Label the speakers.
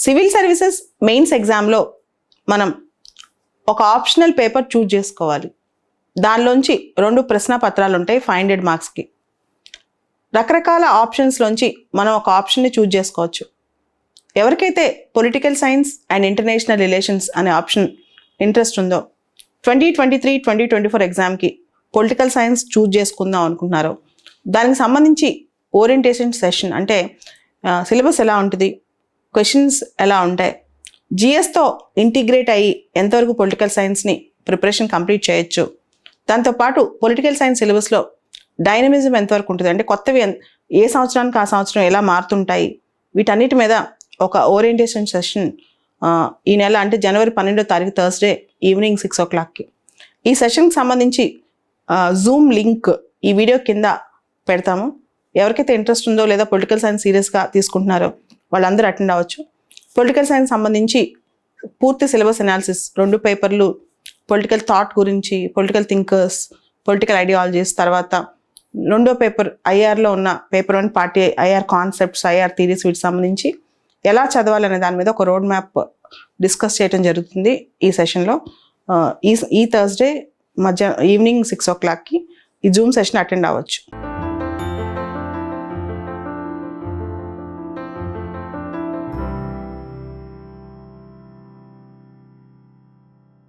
Speaker 1: Civil services mains ఎగ్జామ్లో మనం ఒక ఆప్షనల్ పేపర్ చూజ్ చేసుకోవాలి. దానిలోంచి 2 ప్రశ్న పత్రాలు ఉంటాయి 500 మార్క్స్కి. రకరకాల ఆప్షన్స్లోంచి మనం ఒక ఆప్షన్ని చూజ్ చేసుకోవచ్చు. ఎవరికైతే political science and international relations అనే ఆప్షన్ ఇంట్రెస్ట్ ఉందో 2023-2024 ఎగ్జామ్కి పొలిటికల్ సైన్స్ చూజ్ చేసుకుందాం అనుకుంటున్నారో దానికి సంబంధించి ఓరియంటేషన్ సెషన్ అంటే సిలబస్ ఎలా ఉంటుంది, క్వశ్చన్స్ ఎలా ఉంటాయి, జిఎస్తో ఇంటిగ్రేట్ అయ్యి ఎంతవరకు పొలిటికల్ సైన్స్ని ప్రిపరేషన్ కంప్లీట్ చేయొచ్చు, దాంతోపాటు పొలిటికల్ సైన్స్ సిలబస్లో డైనమిజం ఎంతవరకు ఉంటుంది అంటే కొత్తవి ఏ సంవత్సరానికి ఆ సంవత్సరం ఎలా మారుతుంటాయి, వీటన్నిటి మీద ఒక ఓరియంటేషన్ సెషన్ ఈ నెల అంటే జనవరి 12వ తారీఖు థర్స్డే ఈవినింగ్ 6 o'clockకి. ఈ సెషన్కి సంబంధించి జూమ్ లింక్ ఈ వీడియో కింద పెడతాము. ఎవరికైతే ఇంట్రెస్ట్ ఉందో లేదా పొలిటికల్ సైన్స్ సీరియస్గా తీసుకుంటున్నారో వాళ్ళందరూ అటెండ్ అవ్వచ్చు. పొలిటికల్ సైన్స్ సంబంధించి పూర్తి సిలబస్ అనాలిసిస్ 2 పేపర్లు పొలిటికల్ థాట్ గురించి, పొలిటికల్ థింకర్స్, పొలిటికల్ ఐడియాలజీస్, తర్వాత 2వ పేపర్ ఐఆర్లో ఉన్న paper 1 party IR concepts, IR theories వీటికి సంబంధించి ఎలా చదవాలనే దాని మీద ఒక రోడ్ మ్యాప్ డిస్కస్ చేయడం జరుగుతుంది ఈ సెషన్లో. ఈ థర్స్డే ఈవినింగ్ 6 o'clockకి ఈ జూమ్ సెషన్ అటెండ్ అవ్వచ్చు.